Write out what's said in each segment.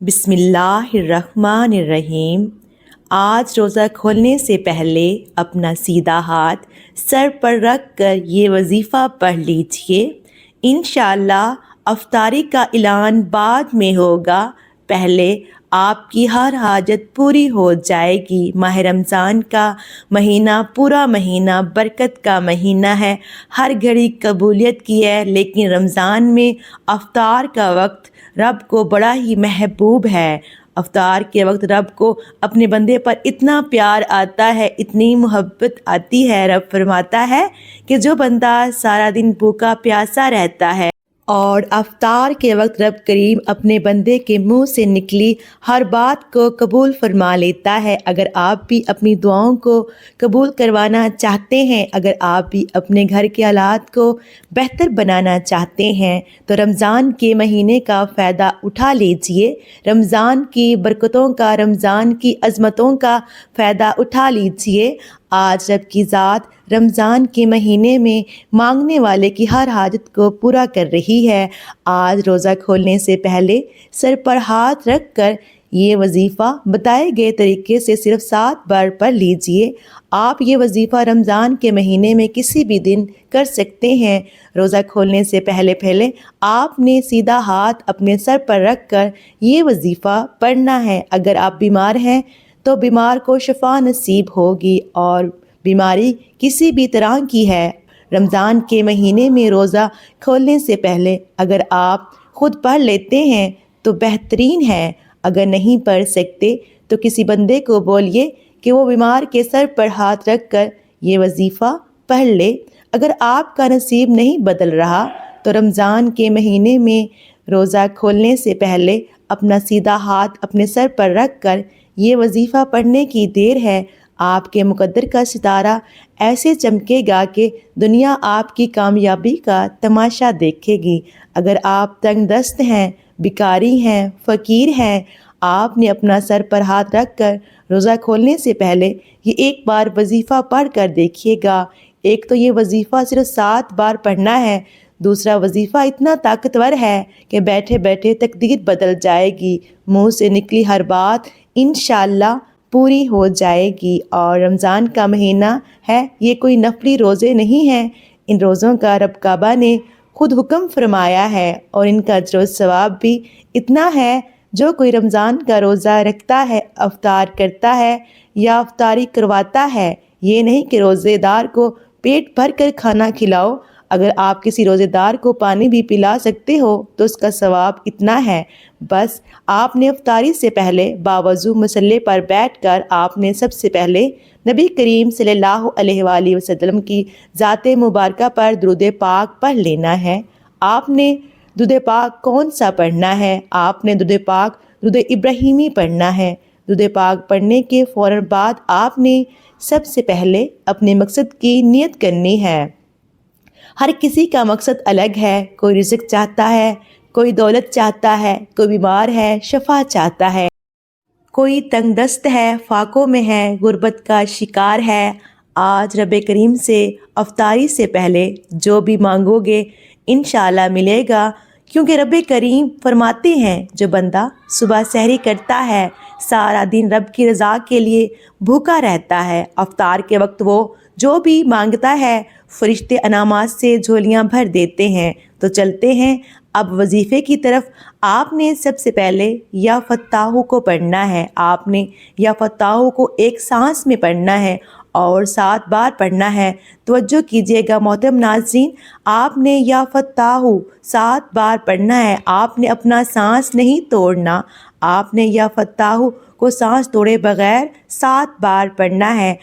بسم اللہ الرحمن الرحیم۔ آج روزہ کھولنے سے پہلے اپنا سیدھا ہاتھ سر پر رکھ کر یہ وظیفہ پڑھ لیجئے۔ انشاءاللہ افطاری کا اعلان بعد میں ہوگا، پہلے آپ کی ہر حاجت پوری ہو جائے گی۔ ماہ رمضان کا مہینہ پورا مہینہ برکت کا مہینہ ہے، ہر گھڑی قبولیت کی ہے، لیکن رمضان میں افطار کا وقت رب کو بڑا ہی محبوب ہے۔ افطار کے وقت رب کو اپنے بندے پر اتنا پیار آتا ہے، اتنی محبت آتی ہے، رب فرماتا ہے کہ جو بندہ سارا دن بھوکا پیاسا رہتا ہے اور افطار کے وقت رب کریم اپنے بندے کے منہ سے نکلی ہر بات کو قبول فرما لیتا ہے۔ اگر آپ بھی اپنی دعاؤں کو قبول کروانا چاہتے ہیں، اگر آپ بھی اپنے گھر کے حالات کو بہتر بنانا چاہتے ہیں تو رمضان کے مہینے کا فائدہ اٹھا لیجئے، رمضان کی برکتوں کا، رمضان کی عظمتوں کا فائدہ اٹھا لیجئے۔ آج رب کی ذات رمضان کے مہینے میں مانگنے والے کی ہر حاجت کو پورا کر رہی ہے۔ آج روزہ کھولنے سے پہلے سر پر ہاتھ رکھ کر یہ وظیفہ بتائے گئے طریقے سے صرف 7 بار پڑھ لیجئے۔ آپ یہ وظیفہ رمضان کے مہینے میں کسی بھی دن کر سکتے ہیں۔ روزہ کھولنے سے پہلے آپ نے سیدھا ہاتھ اپنے سر پر رکھ کر یہ وظیفہ پڑھنا ہے۔ اگر آپ بیمار ہیں تو بیمار کو شفا نصیب ہوگی، اور بیماری کسی بھی طرح کی ہے۔ رمضان کے مہینے میں روزہ کھولنے سے پہلے اگر آپ خود پڑھ لیتے ہیں تو بہترین ہے، اگر نہیں پڑھ سکتے تو کسی بندے کو بولیے کہ وہ بیمار کے سر پر ہاتھ رکھ کر یہ وظیفہ پڑھ لے۔ اگر آپ کا نصیب نہیں بدل رہا تو رمضان کے مہینے میں روزہ کھولنے سے پہلے اپنا سیدھا ہاتھ اپنے سر پر رکھ کر یہ وظیفہ پڑھنے کی دیر ہے۔ آپ کے مقدر کا ستارہ ایسے چمکے گا کہ دنیا آپ کی کامیابی کا تماشا دیکھے گی۔ اگر آپ تنگ دست ہیں، بیکاری ہیں، فقیر ہیں، آپ نے اپنا سر پر ہاتھ رکھ کر روزہ کھولنے سے پہلے یہ ایک بار وظیفہ پڑھ کر دیکھیے گا۔ ایک تو یہ وظیفہ صرف 7 بار پڑھنا ہے، دوسرا وظیفہ اتنا طاقتور ہے کہ بیٹھے بیٹھے تقدیر بدل جائے گی، منہ سے نکلی ہر بات انشاءاللہ پوری ہو جائے گی۔ اور رمضان کا مہینہ ہے، یہ کوئی نفلی روزے نہیں ہیں، ان روزوں کا رب کعبہ نے خود حکم فرمایا ہے، اور ان کا اجر و ثواب بھی اتنا ہے۔ جو کوئی رمضان کا روزہ رکھتا ہے، افطار کرتا ہے یا افطاری کرواتا ہے، یہ نہیں کہ روزے دار کو پیٹ بھر کر کھانا کھلاؤ، اگر آپ کسی روزے دار کو پانی بھی پلا سکتے ہو تو اس کا ثواب اتنا ہے۔ بس آپ نے افطاری سے پہلے باوضو مصلی پر بیٹھ کر آپ نے سب سے پہلے نبی کریم صلی اللہ علیہ وآلہ وسلم کی ذات مبارکہ پر درود پاک پڑھ لینا ہے۔ آپ نے درود پاک کون سا پڑھنا ہے؟ آپ نے درود پاک درود ابراہیمی پڑھنا ہے۔ درود پاک پڑھنے کے فوراً بعد آپ نے سب سے پہلے اپنے مقصد کی نیت کرنی ہے۔ ہر کسی کا مقصد الگ ہے، کوئی رزق چاہتا ہے، کوئی دولت چاہتا ہے، کوئی بیمار ہے شفا چاہتا ہے، کوئی تنگ دست ہے، فاقوں میں ہے، غربت کا شکار ہے۔ آج رب کریم سے افطاری سے پہلے جو بھی مانگو گے انشاءاللہ ملے گا، کیونکہ رب کریم فرماتے ہیں جو بندہ صبح سحری کرتا ہے سارا دن رب کی رضا کے لیے بھوکا رہتا ہے، افطار کے وقت وہ جو بھی مانگتا ہے فرشتے انعامات سے جھولیاں بھر دیتے ہیں۔ تو چلتے ہیں اب وظیفے کی طرف۔ آپ نے سب سے پہلے یا فتاحو کو پڑھنا ہے۔ آپ نے یا فتاحو کو ایک سانس میں پڑھنا ہے اور 7 بار پڑھنا ہے۔ توجہ کیجیے گا محترم ناظرین، آپ نے یا فتاحو 7 بار پڑھنا ہے، آپ نے اپنا سانس نہیں توڑنا، آپ نے یا فتاحو کو سانس توڑے بغیر 7 بار پڑھنا ہے۔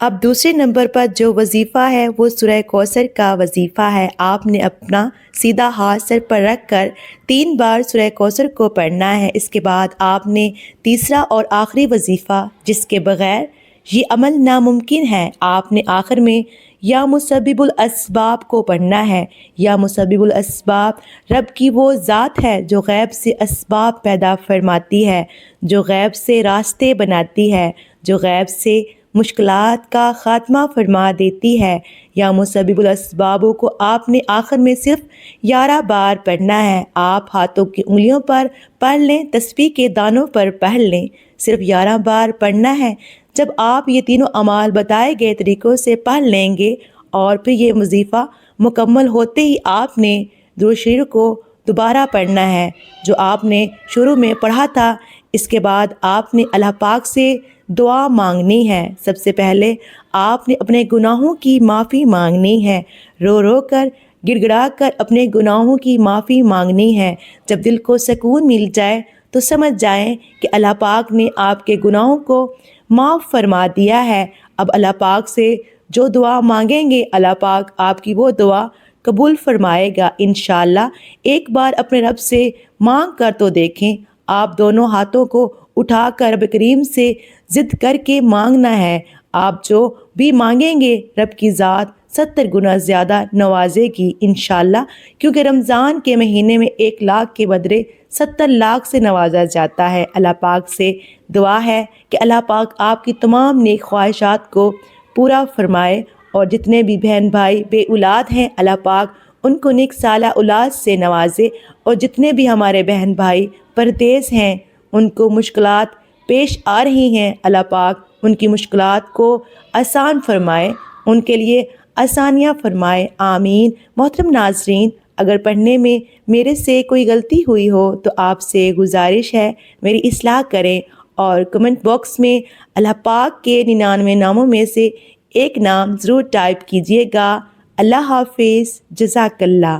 اب دوسرے نمبر پر جو وظیفہ ہے وہ سورہ کوثر کا وظیفہ ہے۔ آپ نے اپنا سیدھا ہاتھ سر پر رکھ کر 3 بار سورہ کوثر کو پڑھنا ہے۔ اس کے بعد آپ نے تیسرا اور آخری وظیفہ جس کے بغیر یہ عمل ناممکن ہے، آپ نے آخر میں یا مسبب الاسباب کو پڑھنا ہے۔ یا مسبب الاسباب رب کی وہ ذات ہے جو غیب سے اسباب پیدا فرماتی ہے، جو غیب سے راستے بناتی ہے، جو غیب سے مشکلات کا خاتمہ فرما دیتی ہے۔ یا مسبب الاسبابوں کو آپ نے آخر میں صرف 11 بار پڑھنا ہے۔ آپ ہاتھوں کی انگلیوں پر پڑھ لیں، تسبیح کے دانوں پر پڑھ لیں، صرف 11 بار پڑھنا ہے۔ جب آپ یہ تینوں اعمال بتائے گئے طریقوں سے پڑھ لیں گے اور پھر یہ وظیفہ مکمل ہوتے ہی آپ نے درود شریف کو دوبارہ پڑھنا ہے جو آپ نے شروع میں پڑھا تھا۔ اس کے بعد آپ نے اللہ پاک سے دعا مانگنی ہے۔ سب سے پہلے آپ نے اپنے گناہوں کی معافی مانگنی ہے، رو رو کر گڑ گڑا کر اپنے گناہوں کی معافی مانگنی ہے۔ جب دل کو سکون مل جائے تو سمجھ جائیں کہ اللہ پاک نے آپ کے گناہوں کو معاف فرما دیا ہے۔ اب اللہ پاک سے جو دعا مانگیں گے اللہ پاک آپ کی وہ دعا قبول فرمائے گا انشاءاللہ۔ ایک بار اپنے رب سے مانگ کر تو دیکھیں۔ آپ دونوں ہاتھوں کو اٹھا کر رب کریم سے ضد کر کے مانگنا ہے۔ آپ جو بھی مانگیں گے رب کی ذات 70 گنا زیادہ نوازے گی انشاءاللہ، کیونکہ رمضان کے مہینے میں 1 لاکھ کے بدلے 70 لاکھ سے نوازا جاتا ہے۔ اللہ پاک سے دعا ہے کہ اللہ پاک آپ کی تمام نیک خواہشات کو پورا فرمائے، اور جتنے بھی بہن بھائی بے اولاد ہیں اللہ پاک ان کو نیک سالہ اولاد سے نوازے، اور جتنے بھی ہمارے بہن بھائی پردیس ہیں ان کو مشکلات پیش آ رہی ہیں اللہ پاک ان کی مشکلات کو آسان فرمائے، ان کے لیے آسانیاں فرمائے، آمین۔ محترم ناظرین، اگر پڑھنے میں میرے سے کوئی غلطی ہوئی ہو تو آپ سے گزارش ہے میری اصلاح کریں، اور کمنٹ باکس میں اللہ پاک کے 99 ناموں میں سے ایک نام ضرور ٹائپ کیجیے گا۔ اللہ حافظ، جزاک اللہ۔